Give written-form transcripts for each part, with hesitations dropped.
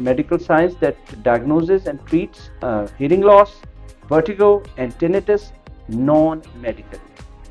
medical science that diagnoses and treats hearing loss, vertigo and tinnitus non-medically.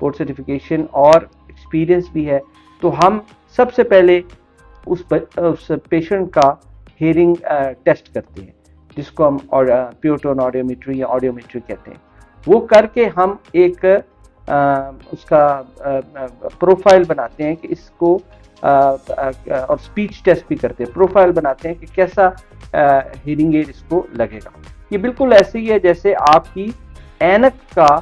Board certification اور experience بھی ہے. تو ہم سب سے پہلے اس پیشنٹ کا ہیئرنگ ٹیسٹ کرتے ہیں جس کو ہم پیور ٹون آڈیومیٹری یا آڈیومیٹری کہتے ہیں. وہ کر کے ہم ایک اس کا پروفائل بناتے ہیں کہ اس کو اور اسپیچ ٹیسٹ بھی کرتے ہیں. پروفائل بناتے ہیں کہ کیسا ہیئرنگ ایڈ اس کو لگے گا. یہ بالکل ایسے ہی ہے جیسے آپ کی اینک کا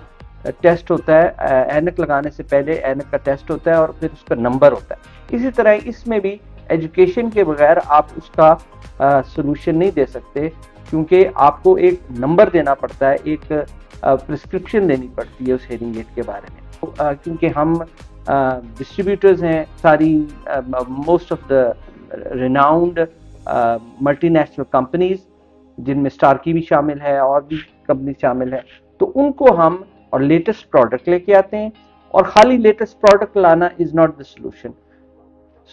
ٹیسٹ ہوتا ہے. اینک لگانے سے پہلے اینک کا ٹیسٹ ہوتا ہے اور پھر اس کا نمبر ہوتا ہے. اسی طرح اس میں بھی ایجوکیشن کے بغیر آپ اس کا سولوشن نہیں دے سکتے, کیونکہ آپ کو ایک نمبر دینا پڑتا ہے, ایک پرسکرپشن دینی پڑتی ہے اس ہیئرنگ ایڈ کے بارے میں. کیونکہ ہم ڈسٹریبیوٹرز ہیں, ساری most of the renowned multi national companies جن میں اسٹارکی بھی شامل ہے اور بھی کمپنی شامل ہے, تو ان کو ہم اور لیٹسٹ پروڈکٹ لے کے آتے ہیں. اور خالی لیٹسٹ پروڈکٹ لانا is not the solution.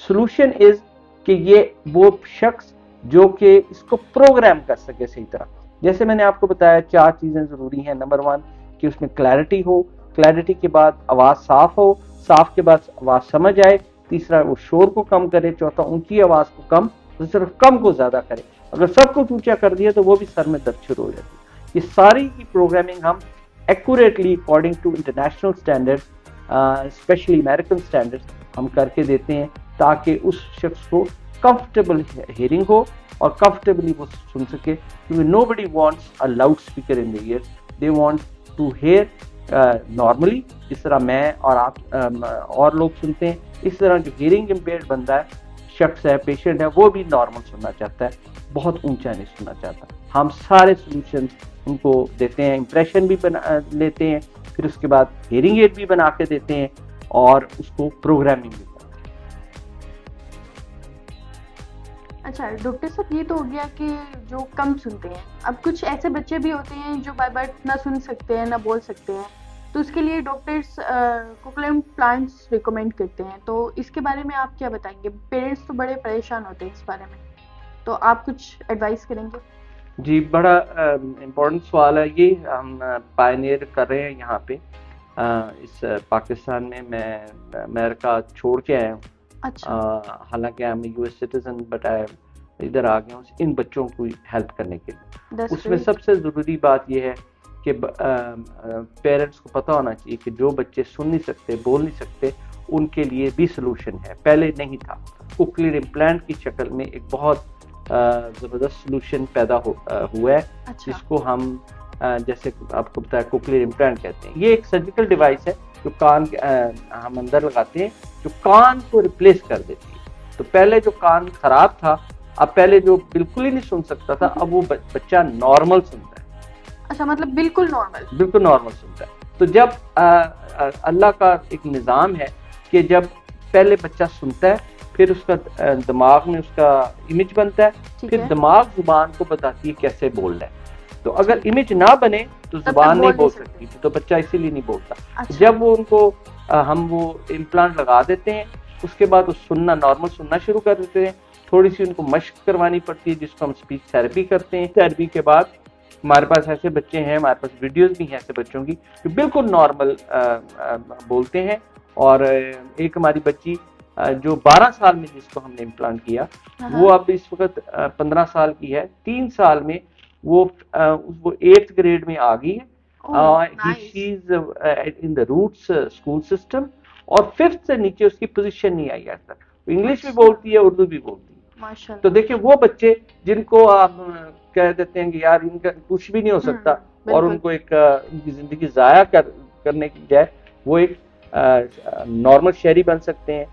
Solution is کہ یہ وہ شخص جو کہ اس کو پروگرام کر سکے صحیح طرح. جیسے میں نے آپ کو بتایا 4 چیزیں ضروری ہیں. نمبر 1 کہ اس میں کلیئرٹی ہو, کلیئرٹی کے بعد آواز صاف ہو, صاف کے بعد آواز سمجھ آئے, تیسرا وہ شور کو کم کرے, چوتھا اونچی آواز کو کم, صرف کم کو زیادہ کرے. اگر سب کو اونچا کر دیا تو وہ بھی سر میں درد شروع ہو جاتی. یہ ساری کی پروگرامنگ ہم accurately according to international standard, specially American standard ہم کر کے دیتے ہیں تاکہ اس شخص کو کمفرٹیبل ہیئرنگ ہو اور کمفرٹیبلی وہ سن سکے. کیونکہ no body wants a loud speaker in the ear, they want to hear normally, جس طرح میں اور آپ اور لوگ سنتے ہیں. اس طرح جو ہیئرنگ امپیئرڈ بندہ ہے, شخص ہے, پیشنٹ ہے, وہ بھی نارمل سننا چاہتا ہے, بہت اونچا نہیں سننا چاہتا. ہم سارے سولوشنز ان کو دیتے ہیں, امپریشن بھی لیتے ہیں, پھر اس کے بعد ہیئرنگ ایڈ بھی بنا کے دیتے ہیں اور اس کو پروگرامنگ بھی. اچھا ڈاکٹر صاحب, یہ تو ہو گیا کہ جو کم سنتے ہیں. اب کچھ ایسے بچے بھی ہوتے ہیں جو بار بار نہ سن سکتے ہیں نہ بول سکتے ہیں, تو اس کے لیے ڈاکٹرس کوکلیئر امپلانٹس ریکمینڈ کرتے ہیں. تو اس کے بارے میں آپ کیا بتائیں گے؟ پیرنٹس تو بڑے پریشان ہوتے ہیں اس بارے میں, تو آپ کچھ ایڈوائس کریں گے؟ جی, بڑا امپورٹنٹ سوال ہے. یہ ہم پائنیئر کر رہے ہیں یہاں پہ اس پاکستان میں. میں امریکہ چھوڑ کے آیا ہوں. اچھا. حالانکہ میں یو ایس سٹیزن, بٹ ادھر آ گیا ہوں ان بچوں کو ہیلپ کرنے کے لیے. اس میں سب سے ضروری بات یہ ہے کہ پیرنٹس کو پتہ ہونا چاہیے کہ جو بچے سن نہیں سکتے, بول نہیں سکتے, ان کے لیے بھی سلوشن ہے. پہلے نہیں تھا. کوکلیئر امپلانٹ کی شکل میں ایک بہت زبردست سلوشن پیدا ہوا ہے. جس کو ہم جیسے آپ کو بتایا کوکلیئر امپلانٹ کہتے ہیں. یہ ایک سرجیکل ڈیوائس ہے جو کان ہم اندر لگاتے ہیں, جو کان کو ریپلیس کر دیتی ہے. تو پہلے جو کان خراب تھا, اب پہلے جو بالکل ہی نہیں سن سکتا تھا, اب وہ بچہ نارمل سنتا ہے. اچھا, مطلب بالکل نارمل سنتا ہے. تو جب اللہ کا ایک نظام ہے کہ جب پہلے بچہ سنتا ہے, پھر اس کا دماغ میں اس کا امیج بنتا ہے, پھر دماغ زبان کو بتاتی ہے کیسے بولنا ہے. تو اگر امیج نہ بنے تو زبان نہیں بول سکتی, تو بچہ اسی لیے نہیں بولتا. جب وہ ان کو ہم وہ امپلانٹ لگا دیتے ہیں, اس کے بعد وہ سننا نارمل سننا شروع کر دیتے ہیں. تھوڑی سی ان کو مشق کروانی پڑتی ہے جس کو ہم اسپیچ تھراپی کرتے ہیں. تھراپی کے بعد ہمارے پاس ایسے بچے ہیں, ہمارے پاس ویڈیوز بھی ہیں ایسے بچوں کی جو بالکل نارمل بولتے ہیں. اور ایک ہماری بچی جو 12 سال میں جس کو ہم نے امپلانٹ کیا, وہ اب اس وقت 15 سال کی ہے. 3 سال میں وہ 8th گریڈ میں آ گئی ہے. شی از ان دا روٹس اسکول سسٹم, اور 5th سے نیچے اس کی پوزیشن نہیں آئی آج تک. انگلش بھی بولتی ہے, اردو بھی بولتی ہے. تو دیکھیں وہ بچے جن کو آپ کہہ دیتے ہیں کہ یار ان کا کچھ بھی نہیں ہو سکتا, اور ان کو ایک ان کی زندگی ضائع کرنے کی بجائے وہ ایک نارمل شہری بن سکتے ہیں,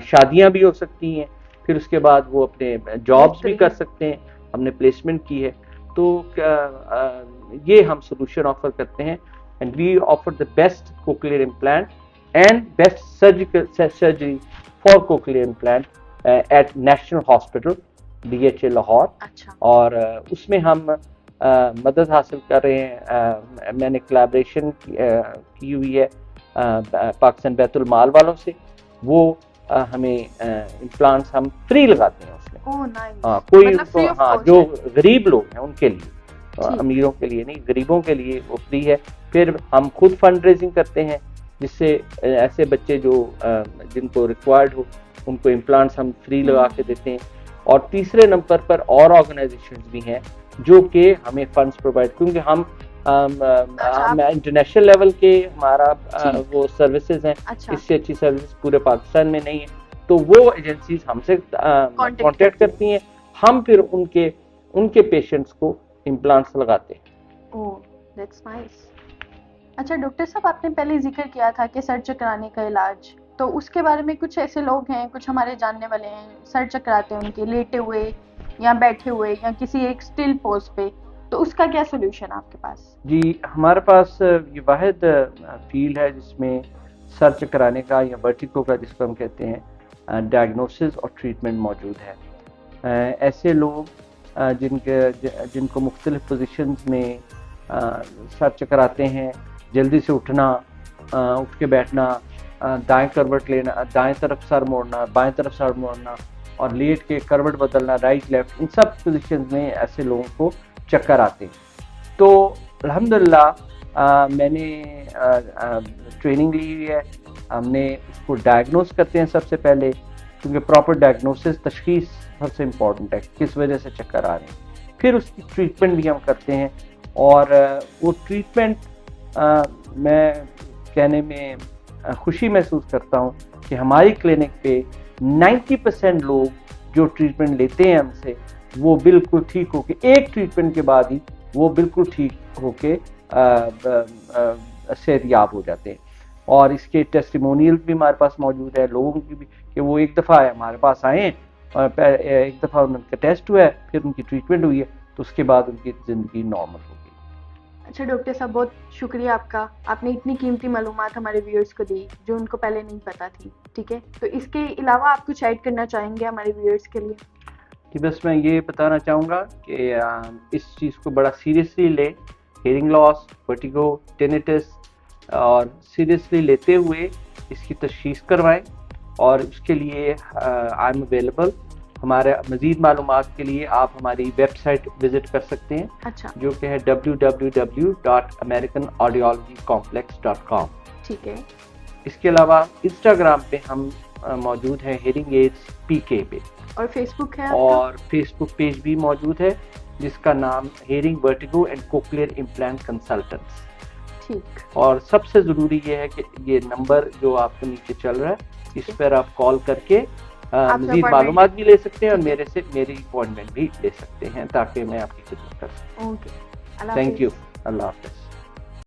شادیاں بھی ہو سکتی ہیں, پھر اس کے بعد وہ اپنے جابز بھی کر سکتے ہیں. ہم نے پلیسمنٹ کی ہے. تو یہ ہم سولوشن آفر کرتے ہیں, and we offer the best cochlear implant and best surgery for cochlear implant at national hospital DHA Lahore. اور اس میں ہم مدد حاصل کر رہے ہیں. میں نے کولیبریشن کی ہوئی ہے پاکستان بیت المال والوں سے. وہ ہمیں امپلانٹس ہم فری لگاتے ہیں اس میں. کوئی جو غریب لوگ ہیں ان کے لیے, امیروں کے لیے نہیں, غریبوں کے لیے وہ فری ہے. پھر ہم خود فنڈ ریزنگ کرتے ہیں, جس سے ایسے بچے جو جن کو ریکوائرڈ ہو ان کو امپلانٹس ہم فری لگا کے دیتے ہیں. اور تیسرے نمبر پر اور آرگنائزیشنز بھی ہیں جو کہ ہمیں فنڈس پرووائڈ, کیونکہ ہم انٹرنیشنل لیول کے ہمارا وہ سروسز ہیں, اس سے اچھی سروس پورے پاکستان میں نہیں ہے, تو وہ ایجنسیز ہم سے کانٹیکٹ کرتی ہیں, ہم پھر ان کے پیشنٹس کو امپلانٹس لگاتے ہیں. That's nice. اچھا ڈاکٹر صاحب, آپ نے پہلے ذکر کیا تھا کہ سر چکرانے کا علاج, تو اس کے بارے میں کچھ ایسے لوگ ہیں, کچھ ہمارے جاننے والے ہیں, سر چکراتے ہیں ان کے لیٹے ہوئے یا بیٹھے ہوئے یا کسی ایک اسٹل پوز پہ, تو اس کا کیا سولوشن آپ کے پاس؟ جی, ہمارے پاس یہ واحد فیلڈ ہے جس میں سر چکرانے کا یا ورٹیگو کا, جس کو ہم کہتے ہیں, ڈائگنوسس اور ٹریٹمنٹ موجود ہے. ایسے لوگ جن کو مختلف پوزیشنز میں سر چکراتے ہیں, جلدی سے اٹھنا, اٹھ کے بیٹھنا, دائیں کروٹ لینا, دائیں طرف سر موڑنا, بائیں طرف سر موڑنا, اور لیٹ کے کروٹ بدلنا, رائٹ لیفٹ, ان سب پوزیشنز میں ایسے لوگوں کو چکر آتے ہیں. تو الحمدللہ میں نے ٹریننگ لی ہوئی ہے, ہم نے اس کو ڈائگنوز کرتے ہیں سب سے پہلے, کیونکہ پراپر ڈائگنوسس, تشخیص سب سے امپورٹنٹ ہے, کس وجہ سے چکر آ رہے ہیں. پھر اس کی ٹریٹمنٹ بھی ہم کرتے ہیں, اور وہ ٹریٹمنٹ میں کہنے میں خوشی محسوس کرتا ہوں کہ ہماری کلینک پہ 90% لوگ جو ٹریٹمنٹ لیتے ہیں ہم سے, وہ بالکل ٹھیک ہو کے, ایک ٹریٹمنٹ کے بعد ہی وہ بالکل ٹھیک ہو کے صحت یاب ہو جاتے ہیں. اور اس کے ٹیسٹیمونیل بھی ہمارے پاس موجود ہے لوگوں کی بھی, کہ وہ ایک دفعہ ہمارے پاس آئے ہیں, اور ایک دفعہ ان کا ٹیسٹ ہوا ہے, پھر ان کی ٹریٹمنٹ ہوئی ہے, تو اس کے بعد ان کی زندگی نارمل ہو گئی. اچھا ڈاکٹر صاحب, بہت شکریہ آپ کا, آپ نے اتنی قیمتی معلومات ہمارے ویورز کو دی جو ان کو پہلے نہیں پتہ تھی. ٹھیک ہے, تو اس کے علاوہ آپ کچھ ایڈ کرنا چاہیں گے ہمارے ویورز کے لیے؟ کہ بس میں یہ بتانا چاہوں گا کہ اس چیز کو بڑا سیریسلی لیں, ہیئرنگ لاس, ورٹیگو, ٹینیٹس, اور سیریسلی لیتے ہوئے اس کی تشخیص کروائیں. اور اس کے لیے آئی ایم اویلیبل. ہمارے مزید معلومات کے لیے آپ ہماری ویب سائٹ وزٹ کر سکتے ہیں, جو کہ ہے www.americanaudiologycomplex.com. ٹھیک ہے. اس کے علاوہ انسٹاگرام پہ ہم موجود ہیں ہیئرنگ ایڈز PK پہ, اور فیس بک ہے, اور فیس بک پیج بھی موجود ہے جس کا نام ہیئرنگ ورٹیگو اینڈ کوکلیئر امپلانٹ کنسلٹنٹس. ٹھیک. اور سب سے ضروری یہ ہے کہ یہ نمبر جو آپ کے نیچے چل رہا ہے, اس پر آپ کال کر کے مزید معلومات بھی لے سکتے ہیں, اور میری اپوائنٹمنٹ بھی لے سکتے ہیں, تاکہ میں آپ کی خدمت کر سکوں. اوکے, تھینک یو, اللہ حافظ.